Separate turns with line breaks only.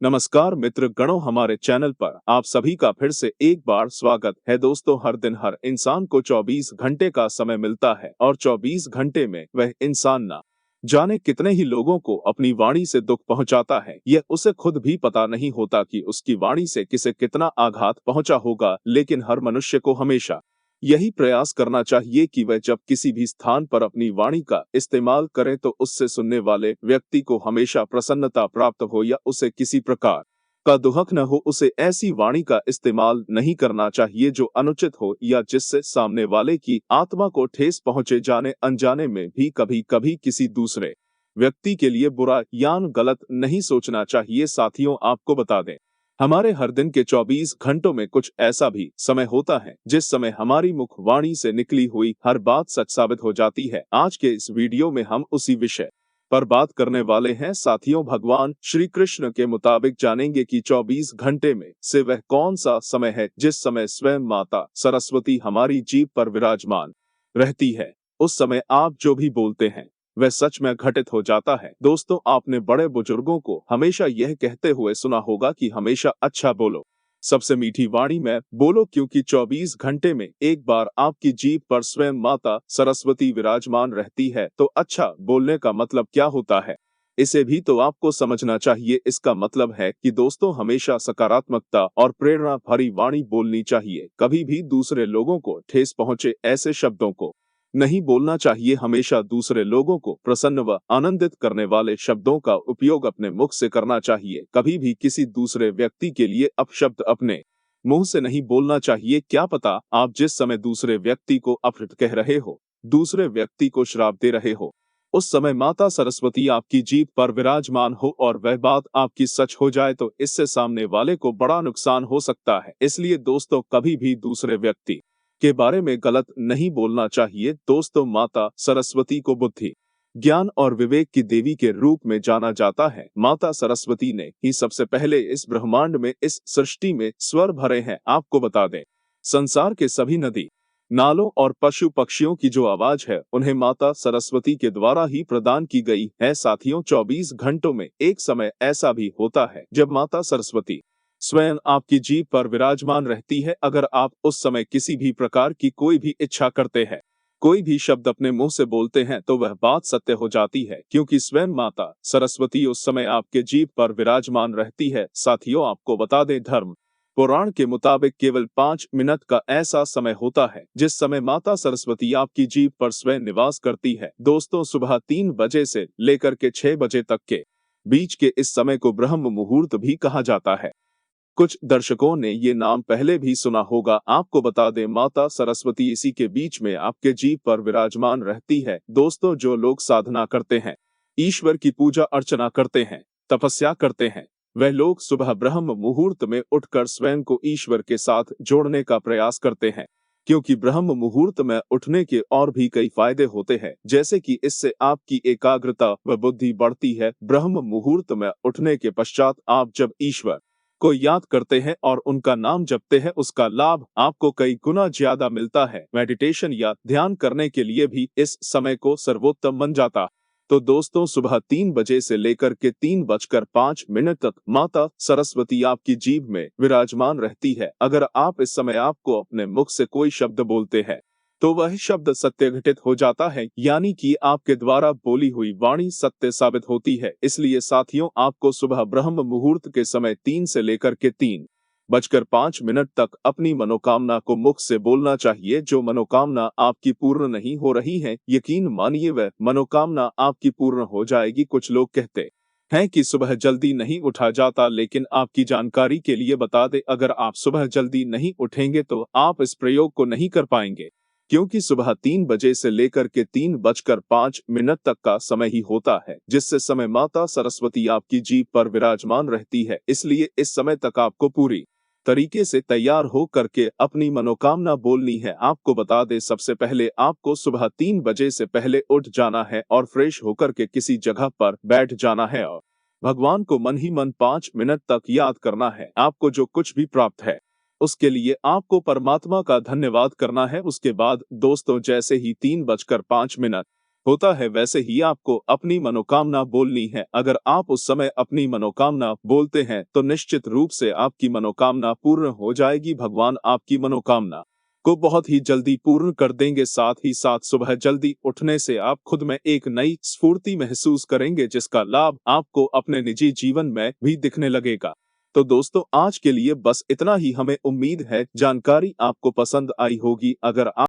नमस्कार मित्र गणों, हमारे चैनल पर आप सभी का फिर से एक बार स्वागत है। दोस्तों, हर दिन हर इंसान को 24 घंटे का समय मिलता है और 24 घंटे में वह इंसान ना जाने कितने ही लोगों को अपनी वाणी से दुख पहुंचाता है। यह उसे खुद भी पता नहीं होता कि उसकी वाणी से किसे कितना आघात पहुंचा होगा। लेकिन हर मनुष्य को हमेशा यही प्रयास करना चाहिए कि वह जब किसी भी स्थान पर अपनी वाणी का इस्तेमाल करे तो उससे सुनने वाले व्यक्ति को हमेशा प्रसन्नता प्राप्त हो या उसे किसी प्रकार का दुहक न हो। उसे ऐसी वाणी का इस्तेमाल नहीं करना चाहिए जो अनुचित हो या जिससे सामने वाले की आत्मा को ठेस पहुंचे। जाने अनजाने में भी कभी कभी किसी दूसरे व्यक्ति के लिए बुरा या गलत नहीं सोचना चाहिए। साथियों, आपको बता दें, हमारे हर दिन के 24 घंटों में कुछ ऐसा भी समय होता है जिस समय हमारी मुख वाणी से निकली हुई हर बात सच साबित हो जाती है। आज के इस वीडियो में हम उसी विषय पर बात करने वाले हैं। साथियों, भगवान श्री कृष्ण के मुताबिक जानेंगे कि 24 घंटे में से वह कौन सा समय है जिस समय स्वयं माता सरस्वती हमारी जीभ पर विराजमान रहती है। उस समय आप जो भी बोलते हैं वह सच में घटित हो जाता है। दोस्तों, आपने बड़े बुजुर्गों को हमेशा यह कहते हुए सुना होगा कि हमेशा अच्छा बोलो, सबसे मीठी वाणी में बोलो, क्योंकि 24 घंटे में एक बार आपकी जीभ पर स्वयं माता सरस्वती विराजमान रहती है। तो अच्छा बोलने का मतलब क्या होता है, इसे भी तो आपको समझना चाहिए। इसका मतलब है कि दोस्तों, हमेशा सकारात्मकता और प्रेरणा भरी वाणी बोलनी चाहिए। कभी भी दूसरे लोगों को ठेस पहुंचे ऐसे शब्दों को नहीं बोलना चाहिए। हमेशा दूसरे लोगों को प्रसन्न व आनंदित करने वाले शब्दों का उपयोग अपने मुख से करना चाहिए। कभी भी किसी दूसरे व्यक्ति के लिए अपशब्द अपने मुंह से नहीं बोलना चाहिए। क्या पता आप जिस समय दूसरे व्यक्ति को अपशब्द कह रहे हो, दूसरे व्यक्ति को श्राप दे रहे हो, उस समय माता सरस्वती आपकी जीभ पर विराजमान हो और वह बात आपकी सच हो जाए तो इससे सामने वाले को बड़ा नुकसान हो सकता है। इसलिए दोस्तों, कभी भी दूसरे व्यक्ति के बारे में गलत नहीं बोलना चाहिए। दोस्तों, माता सरस्वती को बुद्धि, ज्ञान और विवेक की देवी के रूप में जाना जाता है। माता सरस्वती ने ही सबसे पहले इस ब्रह्मांड में, इस सृष्टि में स्वर भरे हैं। आपको बता दें, संसार के सभी नदी नालों और पशु पक्षियों की जो आवाज है उन्हें माता सरस्वती के द्वारा ही प्रदान की गई है। साथियों, 24 घंटों में एक समय ऐसा भी होता है जब माता सरस्वती स्वयं आपकी जीभ पर विराजमान रहती है। अगर आप उस समय किसी भी प्रकार की कोई भी इच्छा करते हैं, कोई भी शब्द अपने मुंह से बोलते हैं, तो वह बात सत्य हो जाती है, क्योंकि स्वयं माता सरस्वती उस समय आपके जीभ पर विराजमान रहती है। साथियों, आपको बता दें, धर्म पुराण के मुताबिक केवल 5 मिनट का ऐसा समय होता है जिस समय माता सरस्वती आपकी जीभ पर स्वयं निवास करती है। दोस्तों, सुबह 3 बजे से लेकर के 6 बजे तक के बीच के इस समय को ब्रह्म मुहूर्त भी कहा जाता है। कुछ दर्शकों ने ये नाम पहले भी सुना होगा। आपको बता दें, माता सरस्वती इसी के बीच में आपके जीभ पर विराजमान रहती है। दोस्तों, जो लोग साधना करते हैं, ईश्वर की पूजा अर्चना करते हैं, तपस्या करते हैं, वह लोग सुबह ब्रह्म मुहूर्त में उठकर स्वयं को ईश्वर के साथ जोड़ने का प्रयास करते हैं, क्योंकि ब्रह्म मुहूर्त में उठने के और भी कई फायदे होते हैं, जैसे कि इससे आपकी एकाग्रता व बुद्धि बढ़ती है। ब्रह्म मुहूर्त में उठने के पश्चात आप जब ईश्वर को याद करते हैं और उनका नाम जपते हैं, उसका लाभ आपको कई गुना ज्यादा मिलता है। मेडिटेशन या ध्यान करने के लिए भी इस समय को सर्वोत्तम मन जाता। तो दोस्तों, सुबह 3 बजे से लेकर के 3:05 तक माता सरस्वती आपकी जीभ में विराजमान रहती है। अगर आप इस समय आपको अपने मुख से कोई शब्द बोलते हैं तो वह शब्द सत्य घटित हो जाता है, यानी कि आपके द्वारा बोली हुई वाणी सत्य साबित होती है। इसलिए साथियों, आपको सुबह ब्रह्म मुहूर्त के समय 3 से लेकर के 3:05 तक अपनी मनोकामना को मुख से बोलना चाहिए। जो मनोकामना आपकी पूर्ण नहीं हो रही है, यकीन मानिए वह मनोकामना आपकी पूर्ण हो जाएगी। कुछ लोग कहते हैं कि सुबह जल्दी नहीं उठा जाता, लेकिन आपकी जानकारी के लिए बता दें, अगर आप सुबह जल्दी नहीं उठेंगे तो आप इस प्रयोग को नहीं कर पाएंगे, क्योंकि सुबह 3 बजे से लेकर के 3:05 तक का समय ही होता है जिससे समय माता सरस्वती आपकी जीभ पर विराजमान रहती है। इसलिए इस समय तक आपको पूरी तरीके से तैयार हो करके अपनी मनोकामना बोलनी है। आपको बता दें, सबसे पहले आपको सुबह 3 बजे से पहले उठ जाना है और फ्रेश होकर के किसी जगह पर बैठ जाना है और भगवान को मन ही मन 5 मिनट तक याद करना है। आपको जो कुछ भी प्राप्त है उसके लिए आपको परमात्मा का धन्यवाद करना है। उसके बाद दोस्तों, जैसे ही 3:05 होता है, वैसे ही आपको अपनी मनोकामना बोलनी है। अगर आप उस समय अपनी मनोकामना बोलते हैं तो निश्चित रूप से आपकी मनोकामना पूर्ण हो जाएगी। भगवान आपकी मनोकामना को बहुत ही जल्दी पूर्ण कर देंगे। साथ ही साथ सुबह जल्दी उठने से आप खुद में एक नई स्फूर्ति महसूस करेंगे, जिसका लाभ आपको अपने निजी जीवन में भी दिखने लगेगा। तो दोस्तों, आज के लिए बस इतना ही। हमें उम्मीद है जानकारी आपको पसंद आई होगी। अगर आप